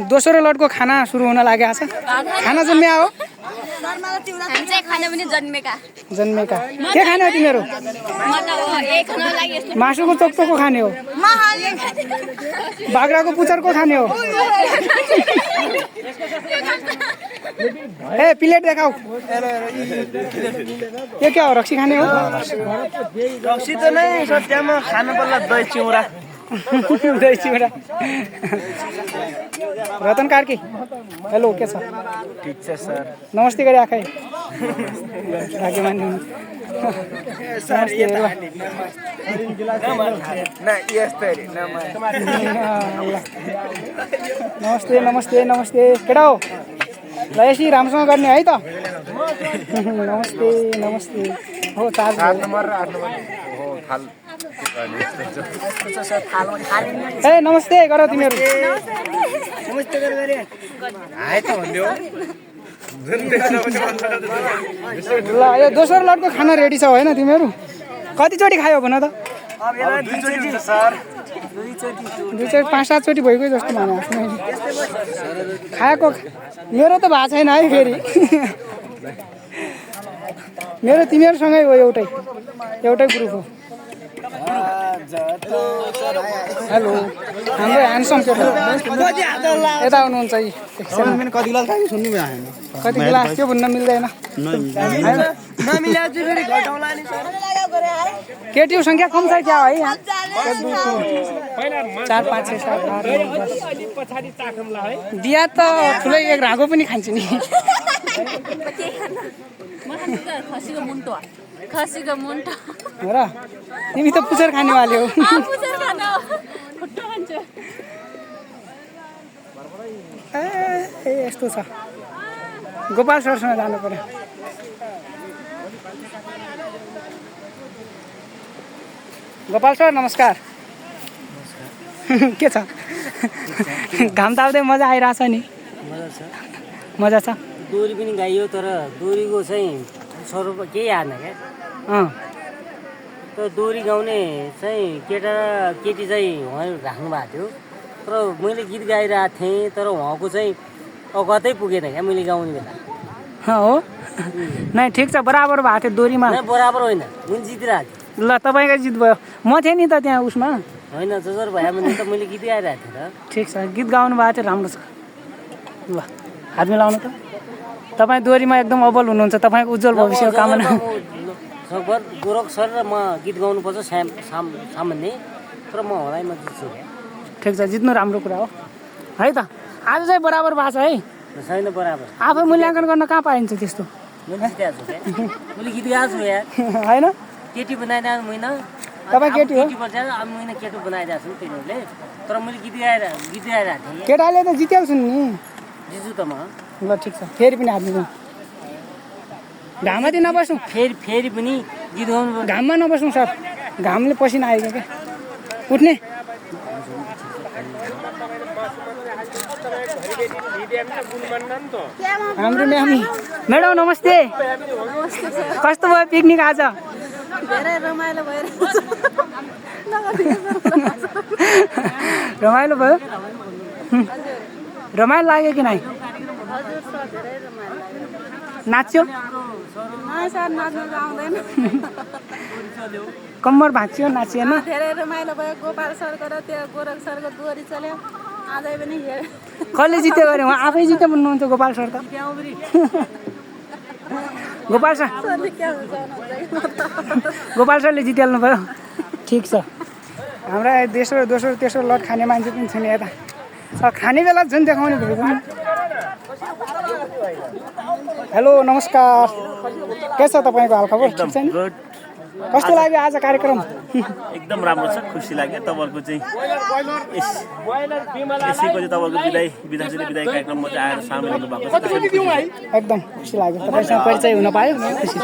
दोस्रो लटको खाना सुरु हुन लागेको छ। खाना जन्मिया हो जन्मेका के खाने हो तिमीहरू? मासुको चोक्टोको खाने हो? बाख्राको पुच्छरको खाने हो? ए प्लेट देखाऊ। यो क्या हो? रक्सी खाने हो? रक्सी त नै सत्यमा खानु पर्ला दही चिउरा। दही चिउरा। रतन कार्की हेलो के छ? ठिक छ सर। नमस्ते गरी आखै राखे मान्नु नमस्ते नमस्ते नमस्ते केटा हो ल यसरी राम्रोसँग गर्ने है त। नमस्ते नमस्ते हो 4 नम्बर 8 नम्बर ए नमस्ते गर तिमीहरू। नमस्ते गरे आए त भन्दियो। ल यो दोस्रो लटको खाना रेडी छ होइन तिमीहरू? कतिचोटि खायो भन त? दुईचोटि 5-7 चोटि भइगयो जस्तो भने खाएको। मेरो त भएको छैन है फेरि। मेरो तिमीहरूसँगै हो एउटै ग्रुप हो। हेलो हाम्रो ह्यान्डसम केटा यता आउनुहुन्छ है। कति गिलास त्यो भन्न मिल्दैन। केटीको सङ्ख्या कम छ क्या है? 4 5 6 7 8 दिया त ठुलै एक रागो पनि खान्छु नि। खसीको मुन्टो हो र? तिमी त पुच्छर खानेवाले हो। ए यस्तो छ। गोपाल सरसँग जानु पर्यो। गोपाल सर नमस्कार। के छ? घाम ताप्दै मजा आइरहेछ नि? मजा छ। दोरी पनि गाइयो तर दोरीको चाहिँ स्वरूप केही आएन क्या। तर दोरी गाउने चाहिँ केटा र केटी चाहिँ उहाँ राख्नु भएको थियो। तर मैले गीत गाइरहेको थिएँ तर उहाँको चाहिँ अगतै पुगेन क्या मैले गाउने बेला। हो नै ठिक छ बराबर भएको थियो दोरीमा। बराबर होइन मैले जितिरहेको थिएँ। ल तपाईँकै जित भयो। म थिएँ नि त त्यहाँ उसमा। होइन जसरी भयो भने त मैले गीत गाइरहेको थिएँ त। ठिक छ गीत गाउनु भएको थियो राम्रो छ। ल हात मिलाउनु त। तपाईँ दोरीमा एकदम अब्बल हुनुहुन्छ। तपाईँको उज्जवल भविष्यको कामना। गोरख सर र म गीत गाउनुपर्छ सामान्य तर म होला म जित्छु। ठिक छ जित्नु राम्रो कुरा हो है त। आज चाहिँ बराबर भएको छ है? छैन बराबर। आफै मूल्याङ्कन गर्न कहाँ पाइन्छ त्यस्तो? मैले जितेको छु क्या। मैले गीत गाएको छु यार। होइन केटी बनाइरहेको मैन। तपाईँ केटी हो? अब मैन केटो बनाइरहेको छु तिनीहरूले तर मैले गीत गाइरहेको थिएँ। केटाले त जितेको छु नि। जित्छु त म। ल ठिक छ फेरि पनि हात मिलाउँ। घाममाथि नबस्नु। फेरि पनि गीत गाउनु। घाममा नबस्नु सर घामले पसिना आएको क्या। उठ्ने हाम्रो म्यामी म्याडम नमस्ते। कस्तो भयो पिकनिक आज? धेरै रमाइलो भइरहेको छ। रमाइलो भयो? रमाइलो लाग्यो कि नै? हजुर सर धेरै रमाइलो लाग्यो। नाच्यो? सर नाच्न आउँदैन। कम्मर भाँच्यो नाचिएन? धेरै रमाइलो भयो। गोपाल सरको र त्यो गोरख सरको दोहोरी चल्यो आजै पनि। कसले जित्यो गरे? उहाँ आफै जित्यो भन्नुहुन्छ गोपाल सर त। गोपाल सर गोपाल सरले जितिहाल्नु भयो। ठिक छ हाम्रा दोस्रो तेस्रो लट खाने मान्छे पनि छैन यता। खाने बेला झन् देखाउने भएको। हेलो नमस्कार के छ तपाईँको हालखबर? ठिक छ नि? कस्तो लाग्यो आज कार्यक्रम? एकदम राम्रो छ खुसी लाग्यो। तपाईँहरूको चाहिँ यसैको चाहिँ तपाईँहरूको विधायक कार्यक्रममा चाहिँ आएर सामेल हुनुभएको छ। एकदम खुसी लाग्यो तपाईँसँग परिचय हुन पायो। खुसी।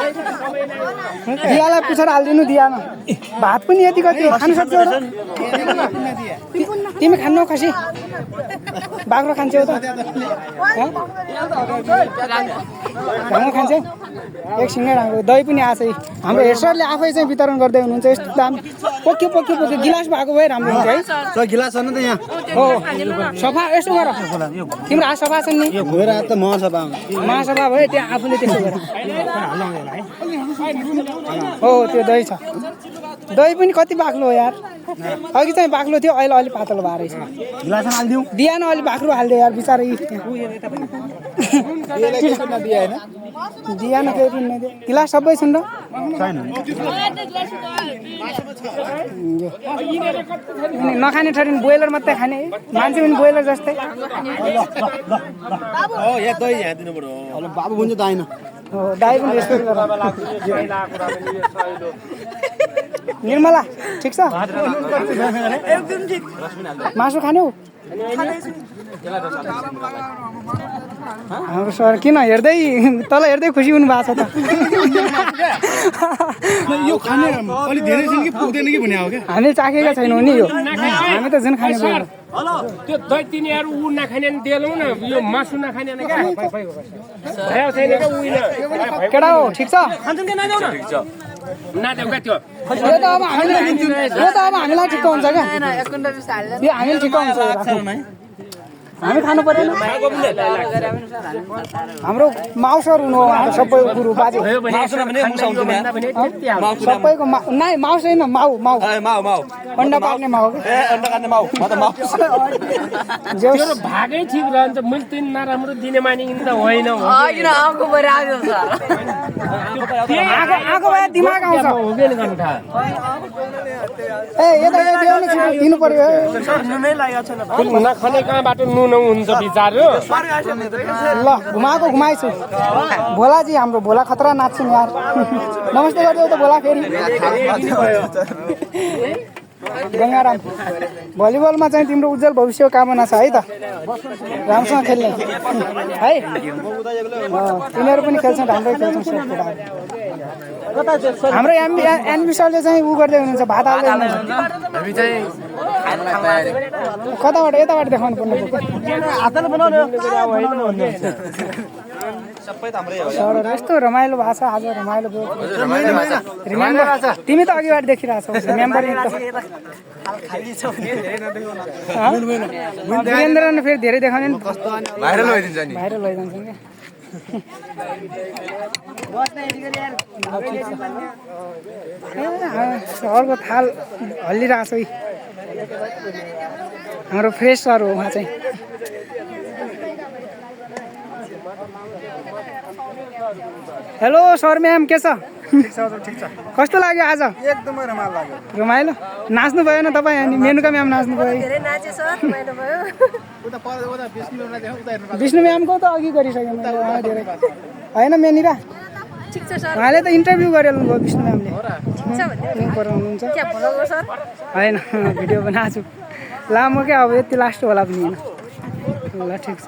दियालाई पुछेर हालिदिनु दियामा भात पनि यति कति खानु सक्छौ? तिमी खान्नौ खसी? बाख्रो खान्छौ त ढाङ्गो खान्छौ एकछिन नै ढाङ्गो दही पनि आछ हाम्रो हेड सरले आफै चाहिँ वितरण गर्दै हुनुहुन्छ यस्तो दाम पोक्यो गिलास भएको भए राम्रो हुन्थ्यो है गिलास छ नि त यहाँ हो सफा यसो गर तिम्रो हात सफा छन् नि यो भएर त महासभा महासभा भयो त्यहाँ आफूले त्यसो गर हो त्यो दही छ दही पनि कति बाक्लो हो यार अघि चाहिँ बाक्लो थियो अहिले अलि पातलो भएर रहेछ गिलास हालिदिउँ दिएन अलि बाख्रो हालिदियो यार बिचरा दिएन केही पनि नदियो गिलास सबै छन् र नखाने ठरिन बोइलर मात्रै खाने मान्छे पनि बोइलर जस्तै बाबु हुन्छ दाइन हो दाइ पनि रेस्पेक्ट गर निर्मला ठिक छ मासु खाने हाम्रो सर किन हेर्दै तल हेर्दै खुसी हुनु भएको छ त यो खाने अलि धेरै छ कि पुग्दैन कि भन्ने हो क्या हामी चाखेका छैनौँ नि यो हामी त जुन खाने भयो त्यो दही तिनीहरू ऊ नखाने दिएलौँ न यो मासु नखाने क्या भयो छैन क्या उइन केटा हो ठिक छ नदेऊ क्या त्यो यो त अब हामीलाई ठिक्क हुन्छ क्या यो हामीले ठिक्क हुन्छ हामी खानु परेन हाम्रो माउसर हुनु हो हाम्रो सबै गुरु बाजे सबैको नै माउस होइन माउ अन्डा पार्ने माउ भागै ठिक रहन्छ मैले तिन नराम्रो दिने मानिकिन त होइन आएको भए दिमाग आउँछ ए यता दिनु पर्यो नखाने कहाँबाट नुन हुन्छ विचार ल घुमाइछु भोलाजी हाम्रो भोला खतरा नाच्छौँ यार नमस्ते गरिदेऊ त भोला फेरि गङ्गाराम भलिबलमा चाहिँ तिम्रो उज्जवल भविष्यको कामना छ है त राम्रोसँग खेल्ने है तिनीहरू पनि खेल्छन् राम्रै खेल्छन् हाम्रो एनबी सरले चाहिँ ऊ गर्दै हुनुहुन्छ भात हाल्दै हुनुहुन्छ कताबाट यताबाट देखाउनु पर्ने यस्तो रमाइलो भएको छ आज रमाइलो भयो तिमी त अघिबाट देखिरहेछौ वीरेन्द्र फेरि धेरै देखाउने भाइरल भइदिन्छ क्या सरको थाल हल्लिरहेछ है हाम्रो फ्रेस सर हो उहाँ चाहिँ हेलो सर म्याम के छ कस्तो लाग्यो आज एकदमै रमाइलो लाग्यो रमाइलो नाच्नु भयो न तपाईँ अनि मेनुका म्याम नाच्नु भयो विष्णु म्यामको त अघि गरिसक्यो मैले धेरै होइन मेनिरा उहाँले त इन्टरभ्यू गरिहाल्नु भयो विष्णु म्यामले हुनुहुन्छ होइन भिडियो बनाएको छु लामो क्या अब यति लास्ट होला पनि होइन ल ठिक छ